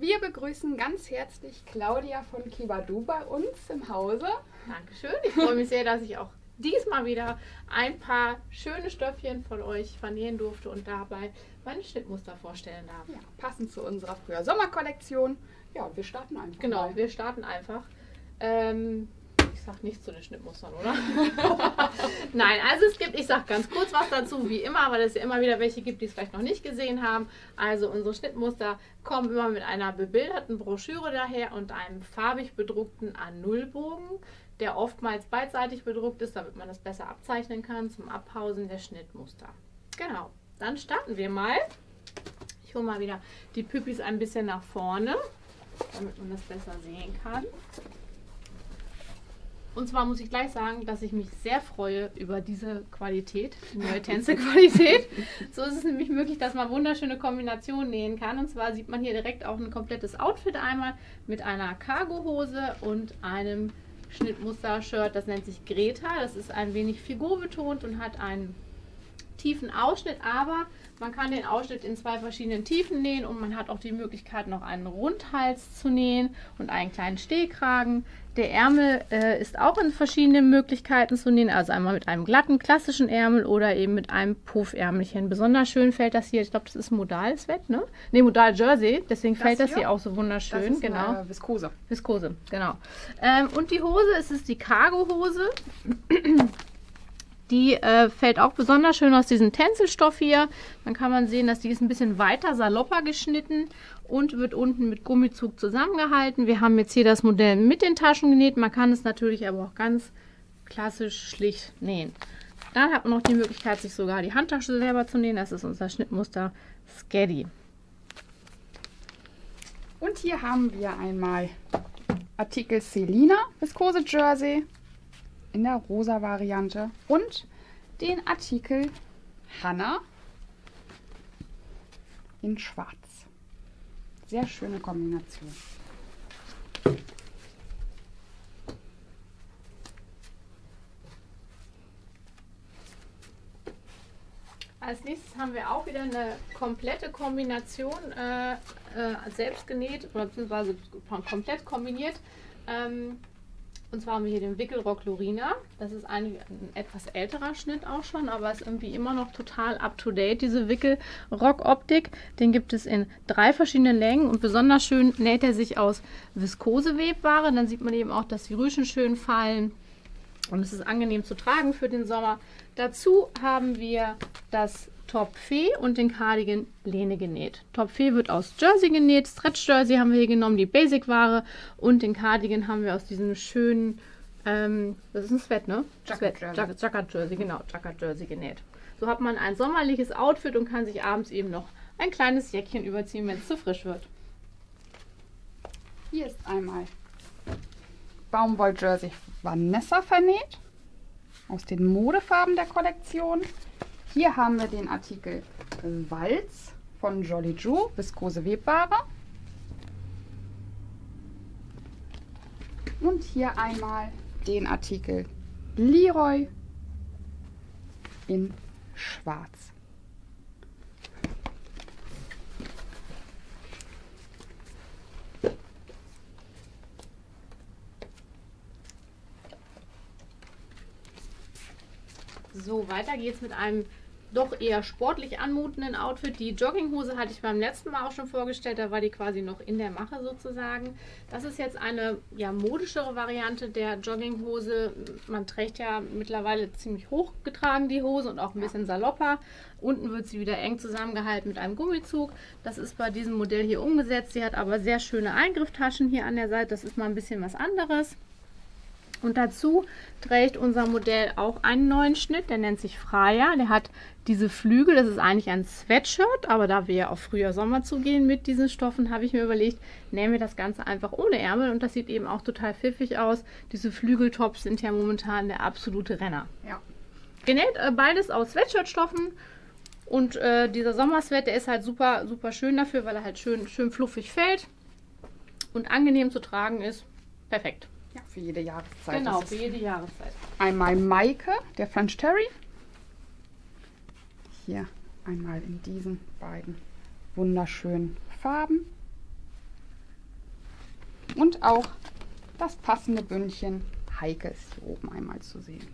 Wir begrüßen ganz herzlich Claudia von Kibadu bei uns im Hause. Dankeschön. Ich freue mich sehr, dass ich auch diesmal wieder ein paar schöne Stöffchen von euch vernähen durfte und dabei meine Schnittmuster vorstellen darf. Ja, passend zu unserer Frühjahr-Sommer-Kollektion. Ja, wir starten einfach. Genau, mal. wir starten einfach. Ich sag nichts zu den Schnittmustern, oder? Nein, also ich sag ganz kurz was dazu, wie immer, weil es ja immer wieder welche gibt, die es vielleicht noch nicht gesehen haben. Also unsere Schnittmuster kommen immer mit einer bebilderten Broschüre daher und einem farbig bedruckten A0-Bogen, der oftmals beidseitig bedruckt ist, damit man das besser abzeichnen kann zum Abpausen der Schnittmuster. Genau, dann starten wir mal. Ich hole mal wieder die Püppis ein bisschen nach vorne, damit man das besser sehen kann. Und zwar muss ich gleich sagen, dass ich mich sehr freue über diese Qualität, die neue Tänzelqualität. So ist es nämlich möglich, dass man wunderschöne Kombinationen nähen kann. Und zwar sieht man hier direkt auch ein komplettes Outfit einmal mit einer Cargo-Hose und einem Schnittmuster-Shirt. Das nennt sich Greta. Das ist ein wenig figurbetont und hat einen tiefen Ausschnitt, aber man kann den Ausschnitt in zwei verschiedenen Tiefen nähen und man hat auch die Möglichkeit, noch einen Rundhals zu nähen und einen kleinen Stehkragen. Der Ärmel ist auch in verschiedenen Möglichkeiten zu nähen, also einmal mit einem glatten, klassischen Ärmel oder eben mit einem Puffärmelchen. Besonders schön fällt das hier, ich glaube, das ist Modal-Sweat, ne? Ne, Modal-Jersey, deswegen fällt das hier auch so wunderschön. Das ist genau. Viskose. Viskose, genau. Und die Hose, es ist die Cargo-Hose. Die fällt auch besonders schön aus diesem Tänzelstoff hier. Dann kann man sehen, dass die ist ein bisschen weiter salopper geschnitten und wird unten mit Gummizug zusammengehalten. Wir haben jetzt hier das Modell mit den Taschen genäht. Man kann es natürlich aber auch ganz klassisch schlicht nähen. Dann hat man noch die Möglichkeit, sich sogar die Handtasche selber zu nähen. Das ist unser Schnittmuster Skaddy. Und hier haben wir einmal Artikel Selina Viskose Jersey in der rosa Variante und den Artikel Hanna in schwarz. Sehr schöne Kombination. Als nächstes haben wir auch wieder eine komplette Kombination selbst genäht oder beziehungsweise komplett kombiniert. Und zwar haben wir hier den Wickelrock Lorina. Das ist ein etwas älterer Schnitt auch schon, aber ist irgendwie immer noch total up-to-date, diese Wickelrock-Optik. Den gibt es in 3 verschiedenen Längen und besonders schön näht er sich aus Viskosewebware. Dann sieht man eben auch, dass die Rüschen schön fallen und es ist angenehm zu tragen für den Sommer. Dazu haben wir das Top Fee und den Cardigan Lehne genäht. Top Fee wird aus Jersey genäht, Stretch Jersey haben wir hier genommen, die Basic-Ware, und den Cardigan haben wir aus diesem schönen, das ist ein Sweat, ne? Jacquard Jersey, genau, Jacquard Jersey genäht. So hat man ein sommerliches Outfit und kann sich abends eben noch ein kleines Jäckchen überziehen, wenn es zu frisch wird. Hier ist einmal Baumwoll Jersey Vanessa vernäht aus den Modefarben der Kollektion. Hier haben wir den Artikel Walz von Jolly Ju, Viskose Webware. Und hier einmal den Artikel Leroy in schwarz. So, weiter geht's mit einem doch eher sportlich anmutenden Outfit. Die Jogginghose hatte ich beim letzten Mal auch schon vorgestellt, da war die quasi noch in der Mache sozusagen. Das ist jetzt eine ja, modischere Variante der Jogginghose. Man trägt ja mittlerweile ziemlich hoch getragen die Hose und auch ein bisschen salopper. Unten wird sie wieder eng zusammengehalten mit einem Gummizug. Das ist bei diesem Modell hier umgesetzt. Sie hat aber sehr schöne Eingrifftaschen hier an der Seite. Das ist mal ein bisschen was anderes. Und dazu trägt unser Modell auch einen neuen Schnitt, der nennt sich Freya. Der hat diese Flügel, das ist eigentlich ein Sweatshirt, aber da wir ja auf Frühjahr Sommer zugehen mit diesen Stoffen, habe ich mir überlegt, nähen wir das Ganze einfach ohne Ärmel und das sieht eben auch total pfiffig aus. Diese Flügeltops sind ja momentan der absolute Renner. Ja. Genäht beides aus Sweatshirtstoffen und dieser Sommersweat, der ist halt super, super schön dafür, weil er halt schön fluffig fällt und angenehm zu tragen ist. Perfekt. Ja, für jede Jahreszeit. Genau, für jede Jahreszeit. Einmal Maike, der French Terry. Hier einmal in diesen beiden wunderschönen Farben. Und auch das passende Bündchen Heike ist hier oben einmal zu sehen.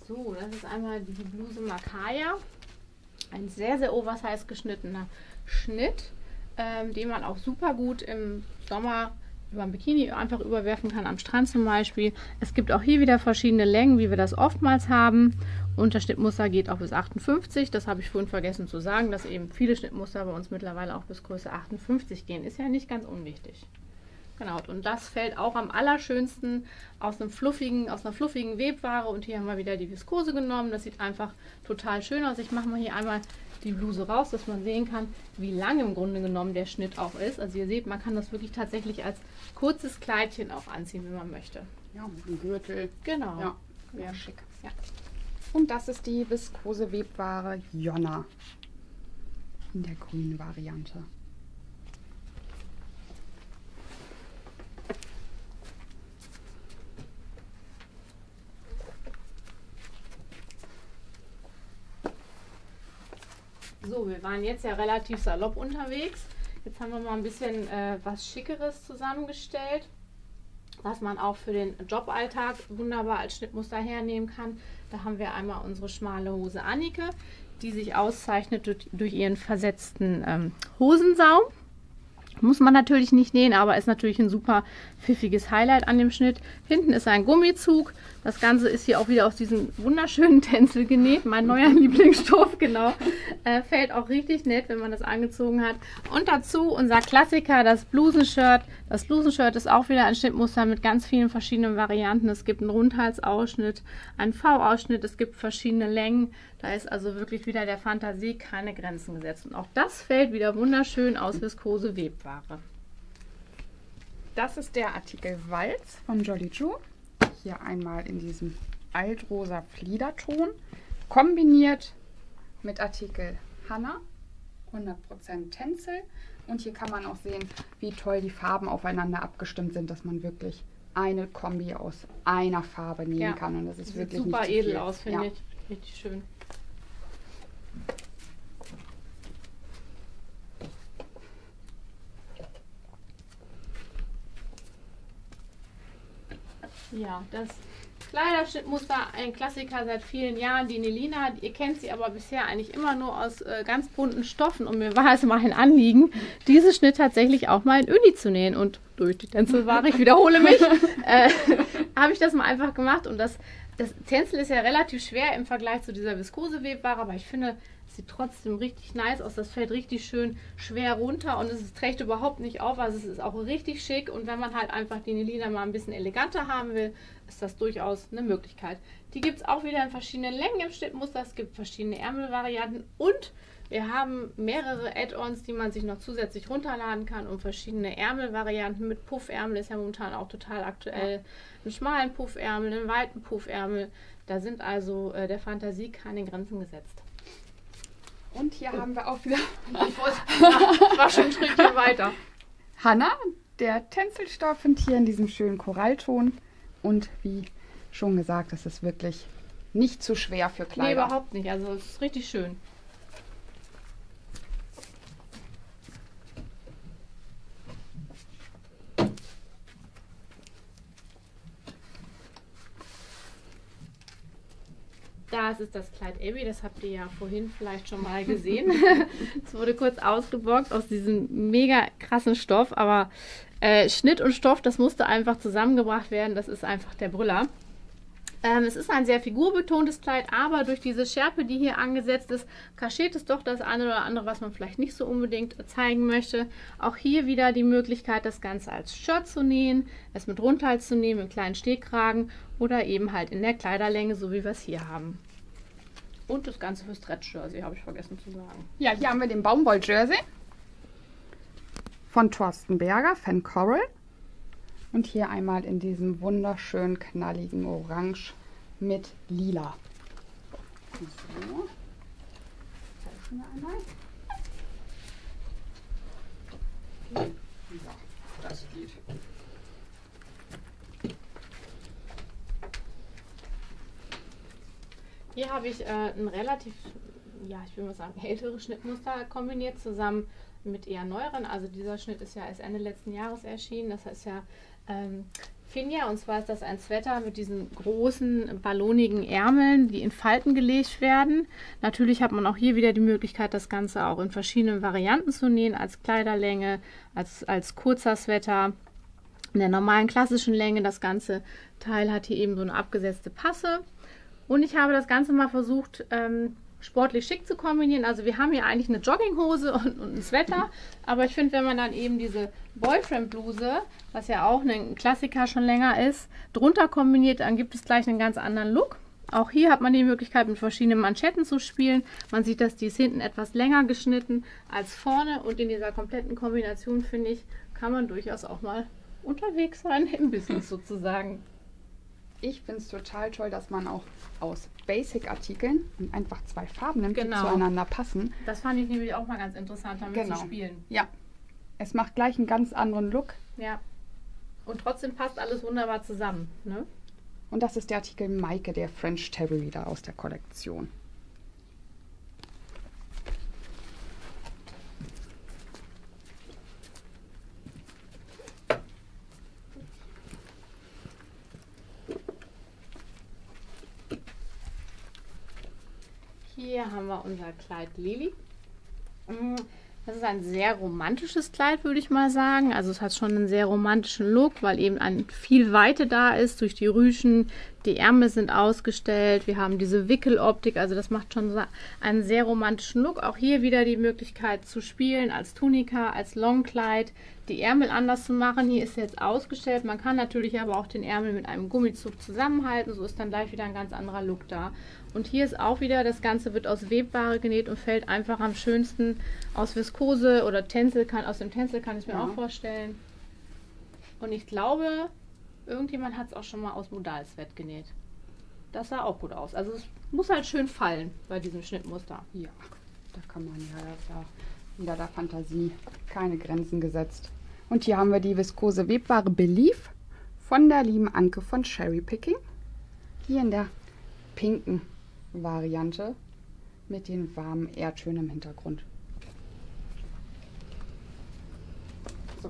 So, das ist einmal die Bluse Makaya. Ein sehr, sehr oversize geschnittener Schnitt, den man auch super gut im Sommer über ein Bikini einfach überwerfen kann, am Strand zum Beispiel. Es gibt auch hier wieder verschiedene Längen, wie wir das oftmals haben. Und das Schnittmuster geht auch bis 58. Das habe ich vorhin vergessen zu sagen, dass eben viele Schnittmuster bei uns mittlerweile auch bis Größe 58 gehen. Ist ja nicht ganz unwichtig. Genau, und das fällt auch am allerschönsten aus einer fluffigen Webware. Und hier haben wir wieder die Viskose genommen. Das sieht einfach total schön aus. Ich mache mal hier einmal die Bluse raus, dass man sehen kann, wie lang im Grunde genommen der Schnitt auch ist. Also ihr seht, man kann das wirklich tatsächlich als kurzes Kleidchen auch anziehen, wenn man möchte. Ja, mit dem Gürtel. Genau. Ja, schick. Ja. Und das ist die Viskose Webware Jonna in der grünen Variante. So, wir waren jetzt ja relativ salopp unterwegs. Jetzt haben wir mal ein bisschen was Schickeres zusammengestellt, was man auch für den Joballtag wunderbar als Schnittmuster hernehmen kann. Da haben wir einmal unsere schmale Hose Annike, die sich auszeichnet durch ihren versetzten Hosensaum. Muss man natürlich nicht nähen, aber ist natürlich ein super pfiffiges Highlight an dem Schnitt. Hinten ist ein Gummizug. Das Ganze ist hier auch wieder aus diesem wunderschönen Tencel genäht. Mein neuer Lieblingsstoff, genau. Fällt auch richtig nett, wenn man das angezogen hat. Und dazu unser Klassiker, das Blusenshirt. Das Blusenshirt ist auch wieder ein Schnittmuster mit ganz vielen verschiedenen Varianten. Es gibt einen Rundhalsausschnitt, einen V-Ausschnitt, es gibt verschiedene Längen. Da ist also wirklich wieder der Fantasie keine Grenzen gesetzt. Und auch das fällt wieder wunderschön aus Viskose Webware. Das ist der Artikel Walz von Jolly Ju. Hier einmal in diesem altrosa Fliederton, kombiniert mit Artikel Hanna, 100% Tencel. Und hier kann man auch sehen, wie toll die Farben aufeinander abgestimmt sind, dass man wirklich eine Kombi aus einer Farbe nähen kann. Und das ist wirklich super nicht edel viel aus, finde ich. Richtig schön. Ja, das Kleiderschnittmuster, ein Klassiker seit vielen Jahren, die Nelina. Ihr kennt sie aber bisher eigentlich immer nur aus ganz bunten Stoffen. Und mir war es mal ein Anliegen, diesen Schnitt tatsächlich auch mal in Uni zu nähen. Und durch die Tänzelware, ich wiederhole mich, habe ich das mal einfach gemacht. Und das Tencel ist ja relativ schwer im Vergleich zu dieser Viskosewebware, aber ich finde, es sieht trotzdem richtig nice aus. Das fällt richtig schön schwer runter und es trägt überhaupt nicht auf. Also es ist auch richtig schick und wenn man halt einfach die Nelina mal ein bisschen eleganter haben will, ist das durchaus eine Möglichkeit. Die gibt es auch wieder in verschiedenen Längen im Schnittmuster. Es gibt verschiedene Ärmelvarianten und wir haben mehrere Add-ons, die man sich noch zusätzlich runterladen kann und verschiedene Ärmelvarianten mit Puffärmel ist ja momentan auch total aktuell. Einen schmalen Puffärmel, einen weiten Puffärmel. Da sind also der Fantasie keine Grenzen gesetzt. Und hier haben wir auch wieder war schon ein Stückchen weiter. Hanna, der Tänzelstoff und hier in diesem schönen Korallton. Und wie schon gesagt, das ist wirklich nicht zu schwer für Kleider. Nee, überhaupt nicht. Also es ist richtig schön. Das ist das Kleid Abby, das habt ihr ja vorhin vielleicht schon mal gesehen. Es wurde kurz ausgebockt aus diesem mega krassen Stoff, aber Schnitt und Stoff, das musste einfach zusammengebracht werden, das ist einfach der Brüller. Es ist ein sehr figurbetontes Kleid, aber durch diese Schärpe, die hier angesetzt ist, kaschiert es doch das eine oder andere, was man vielleicht nicht so unbedingt zeigen möchte. Auch hier wieder die Möglichkeit, das Ganze als Shirt zu nähen, es mit Rundhals zu nehmen, mit kleinen Stehkragen oder eben halt in der Kleiderlänge, so wie wir es hier haben. Und das Ganze für Stretch-Jersey, habe ich vergessen zu sagen. Ja, hier haben wir den Baumwoll-Jersey von Thorsten Berger, Fan Coral. Und hier einmal in diesem wunderschön knalligen Orange mit Lila. So. Helfen wir einmal. So. Hier habe ich ein relativ, ja, ich will mal sagen, älteres Schnittmuster kombiniert zusammen mit eher neueren. Also dieser Schnitt ist ja erst Ende letzten Jahres erschienen. Das heißt ja Finja, und zwar ist das ein Sweater mit diesen großen ballonigen Ärmeln, die in Falten gelegt werden. Natürlich hat man auch hier wieder die Möglichkeit, das Ganze auch in verschiedenen Varianten zu nähen, als Kleiderlänge, als kurzer Sweater, in der normalen klassischen Länge. Das ganze Teil hat hier eben so eine abgesetzte Passe. Und ich habe das Ganze mal versucht, sportlich schick zu kombinieren. Also wir haben hier eigentlich eine Jogginghose und ein Sweater, aber ich finde, wenn man dann eben diese Boyfriend-Bluse, was ja auch ein Klassiker schon länger ist, drunter kombiniert, dann gibt es gleich einen ganz anderen Look. Auch hier hat man die Möglichkeit, mit verschiedenen Manschetten zu spielen. Man sieht, dass die ist hinten etwas länger geschnitten als vorne, und in dieser kompletten Kombination, finde ich, kann man durchaus auch mal unterwegs sein, im Business sozusagen. Ich finde es total toll, dass man auch aus Basic-Artikeln und einfach 2 Farben nimmt, Genau. die zueinander passen. Das fand ich nämlich auch mal ganz interessant, damit Genau. zu spielen. Ja, es macht gleich einen ganz anderen Look. Ja. Und trotzdem passt alles wunderbar zusammen, ne? Und das ist der Artikel Maike, der French Terrier aus der Kollektion. Hier haben wir unser Kleid Lili. Das ist ein sehr romantisches Kleid, würde ich mal sagen. Also es hat schon einen sehr romantischen Look, weil eben viel Weite da ist durch die Rüschen. Die Ärmel sind ausgestellt. Wir haben diese Wickeloptik. Also das macht schon einen sehr romantischen Look. Auch hier wieder die Möglichkeit zu spielen als Tunika, als Longkleid. Die Ärmel anders zu machen. Hier ist jetzt ausgestellt. Man kann natürlich aber auch den Ärmel mit einem Gummizug zusammenhalten. So ist dann gleich wieder ein ganz anderer Look da. Und hier ist auch wieder, das Ganze wird aus Webware genäht und fällt einfach am schönsten aus Viskose oder Tencel. Aus dem Tencel kann ich mir auch vorstellen. Und ich glaube, irgendjemand hat es auch schon mal aus Modal-Sweat genäht. Das sah auch gut aus. Also es muss halt schön fallen bei diesem Schnittmuster. Ja, da kann man ja, das ist ja wieder der Fantasie keine Grenzen gesetzt. Und hier haben wir die Viskose Webware Belief von der lieben Anke von Cherry Picking. Hier in der pinken Variante mit den warmen Erdtönen im Hintergrund. So.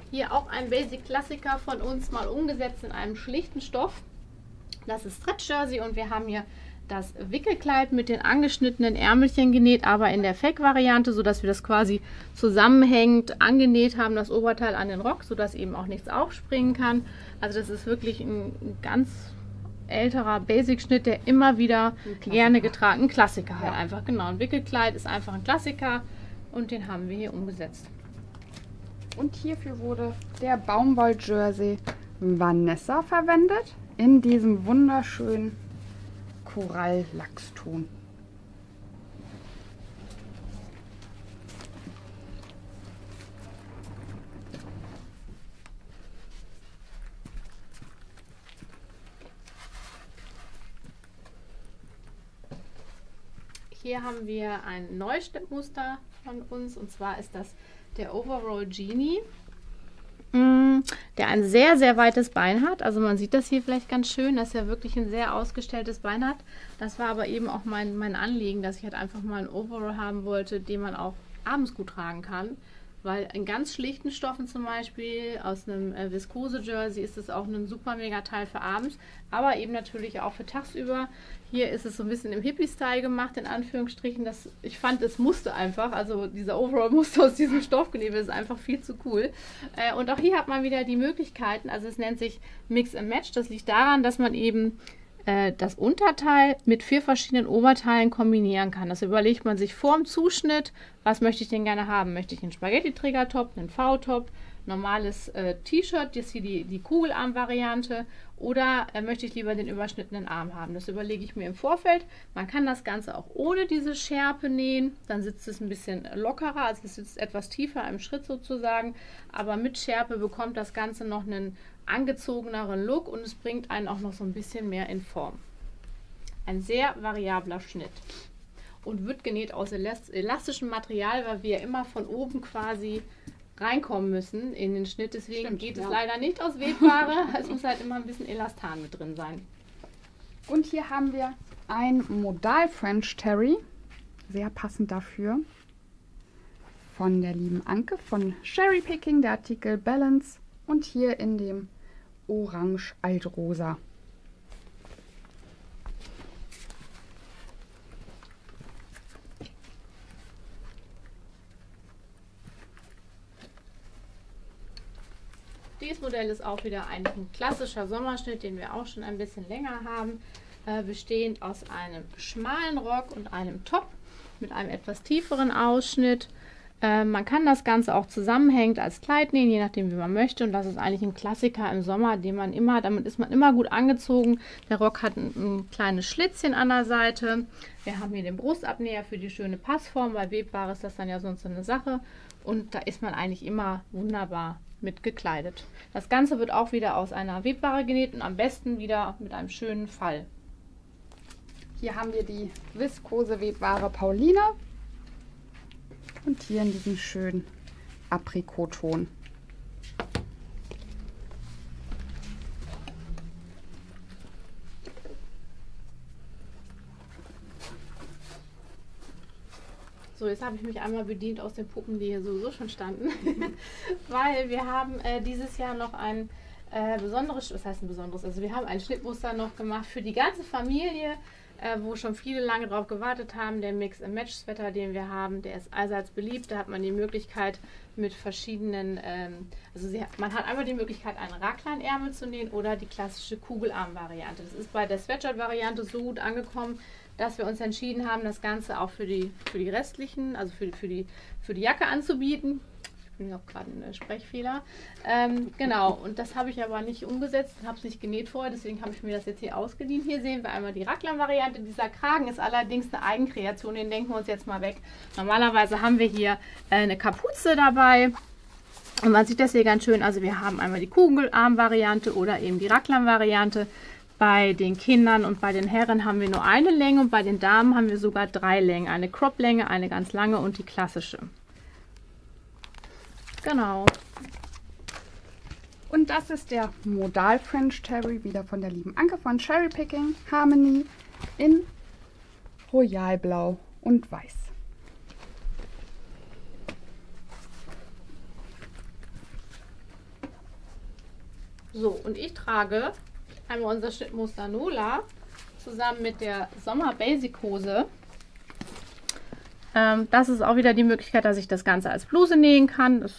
Hier auch ein Basic-Klassiker von uns, mal umgesetzt in einem schlichten Stoff. Das ist Stretch Jersey, und wir haben hier das Wickelkleid mit den angeschnittenen Ärmelchen genäht, aber in der Fake-Variante, sodass wir das quasi zusammenhängend angenäht haben, das Oberteil an den Rock, sodass eben auch nichts aufspringen kann. Also das ist wirklich ein ganz älterer Basic-Schnitt, der immer wieder gerne getragen, ein Klassiker halt einfach, genau. Ein Wickelkleid ist einfach ein Klassiker, und den haben wir hier umgesetzt. Und hierfür wurde der Baumwoll-Jersey Vanessa verwendet, in diesem wunderschönen Korall-Lachston. Hier haben wir ein Neuschnittmuster von uns, und zwar ist das der Overall Genie, der ein sehr, sehr weites Bein hat. Also man sieht das hier vielleicht ganz schön, dass er wirklich ein sehr ausgestelltes Bein hat. Das war aber eben auch mein Anliegen, dass ich halt einfach mal einen Overall haben wollte, den man auch abends gut tragen kann. Weil in ganz schlichten Stoffen, zum Beispiel aus einem Viskose-Jersey, ist es auch ein super mega Teil für abends, aber eben natürlich auch für tagsüber. Hier ist es so ein bisschen im Hippie-Style gemacht, in Anführungsstrichen. Ich fand, es musste einfach, also dieser Overall musste aus diesem Stoff genäht werden, ist einfach viel zu cool. Und auch hier hat man wieder die Möglichkeiten, also es nennt sich Mix and Match. Das liegt daran, dass man eben das Unterteil mit 4 verschiedenen Oberteilen kombinieren kann. Das überlegt man sich vor dem Zuschnitt, was möchte ich denn gerne haben. Möchte ich einen Spaghetti-Träger-Top, einen V-Top, normales T-Shirt, das ist hier die Kugelarm-Variante, oder möchte ich lieber den überschnittenen Arm haben. Das überlege ich mir im Vorfeld. Man kann das Ganze auch ohne diese Schärpe nähen, dann sitzt es ein bisschen lockerer, also es sitzt etwas tiefer im Schritt sozusagen, aber mit Schärpe bekommt das Ganze noch einen angezogeneren Look, und es bringt einen auch noch so ein bisschen mehr in Form. Ein sehr variabler Schnitt. und wird genäht aus elastischem Material, weil wir immer von oben quasi reinkommen müssen in den Schnitt. Deswegen geht es leider nicht aus Webware. Es muss halt immer ein bisschen Elastan mit drin sein. Und hier haben wir ein Modal French Terry, sehr passend dafür, von der lieben Anke von Cherry Picking, der Artikel Balance, und hier in dem Orange Altrosa. Dieses Modell ist auch wieder ein klassischer Sommerschnitt, den wir auch schon ein bisschen länger haben, bestehend aus einem schmalen Rock und einem Top mit einem etwas tieferen Ausschnitt. Man kann das Ganze auch zusammenhängend als Kleid nähen, je nachdem wie man möchte, und das ist eigentlich ein Klassiker im Sommer, damit ist man immer gut angezogen. Der Rock hat ein kleines Schlitzchen an der Seite. Wir haben hier den Brustabnäher für die schöne Passform, bei Webware ist das dann ja sonst so eine Sache, und da ist man eigentlich immer wunderbar mit gekleidet. Das Ganze wird auch wieder aus einer Webware genäht und am besten wieder mit einem schönen Fall. Hier haben wir die viskose Webware Paulina und hier in diesem schönen Aprikotton. So, jetzt habe ich mich einmal bedient aus den Puppen, die hier sowieso schon standen, weil wir haben dieses Jahr noch ein besonderes, was heißt ein besonderes, also wir haben ein Schnittmuster noch gemacht für die ganze Familie, wo schon viele lange drauf gewartet haben. Der Mix-and-Match-Sweater, den wir haben, der ist allseits beliebt. Da hat man die Möglichkeit mit verschiedenen, man hat einmal die Möglichkeit, einen Raglanärmel zu nähen oder die klassische Kugelarm-Variante. Das ist bei der Sweatshirt-Variante so gut angekommen, dass wir uns entschieden haben, das Ganze auch für die restlichen, also für die Jacke anzubieten. Ich bin auch gerade ein Sprechfehler. Genau, und das habe ich aber nicht umgesetzt und habe es nicht genäht vorher, deswegen habe ich mir das jetzt hier ausgeliehen. Hier sehen wir einmal die Raglan-Variante. Dieser Kragen ist allerdings eine Eigenkreation, den denken wir uns jetzt mal weg. Normalerweise haben wir hier eine Kapuze dabei. Und man sieht das hier ganz schön. Also wir haben einmal die Kugelarm-Variante oder eben die Raglan-Variante. Bei den Kindern und bei den Herren haben wir nur eine Länge und bei den Damen haben wir sogar 3 Längen. Eine Crop-Länge, eine ganz lange und die klassische. Genau. Und das ist der Modal French Terry, wieder von der lieben Anke von Cherry Picking Harmony in Royalblau und Weiß. So, und ich trage einmal unser Schnittmuster Nola zusammen mit der Sommer Basic Hose. Das ist auch wieder die Möglichkeit, dass ich das Ganze als Bluse nähen kann,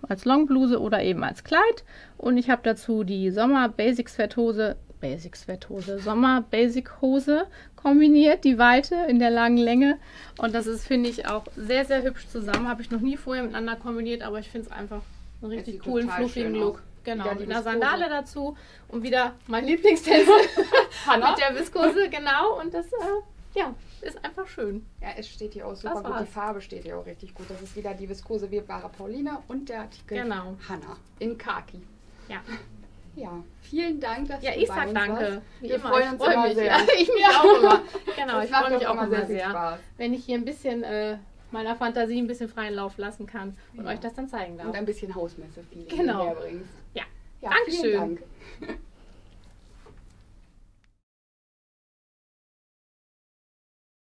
als Longbluse oder eben als Kleid. Und ich habe dazu die Sommer Basic Sweathose, Sommer Basic Hose kombiniert, die Weite in der langen Länge. Und das ist, finde ich, auch sehr, sehr hübsch zusammen. Habe ich noch nie vorher miteinander kombiniert, aber ich finde es einfach einen richtig coolen, fluffigen Look. Genau, mit einer Sandale dazu und wieder mein Lieblingstänzer mit der Viskose, genau. Und das, ja, ist einfach schön. Ja, es steht hier auch super gut. Die Farbe steht hier auch richtig gut. Das ist wieder die viskose Webware Paulina und der Artikel Hanna in Khaki. Ja. Ja, vielen Dank, dass du bei uns warst. Ja, ich sag danke. Wir freuen uns immer sehr. Ja, ich mich auch immer. Genau, ich freue mich auch immer sehr, Spaß, wenn ich hier ein bisschen meiner Fantasie ein bisschen freien Lauf lassen kann und euch das dann zeigen darf. Und ein bisschen Hausmesse genau. Herbringst. Ja, ja, Dankeschön. Vielen Dank.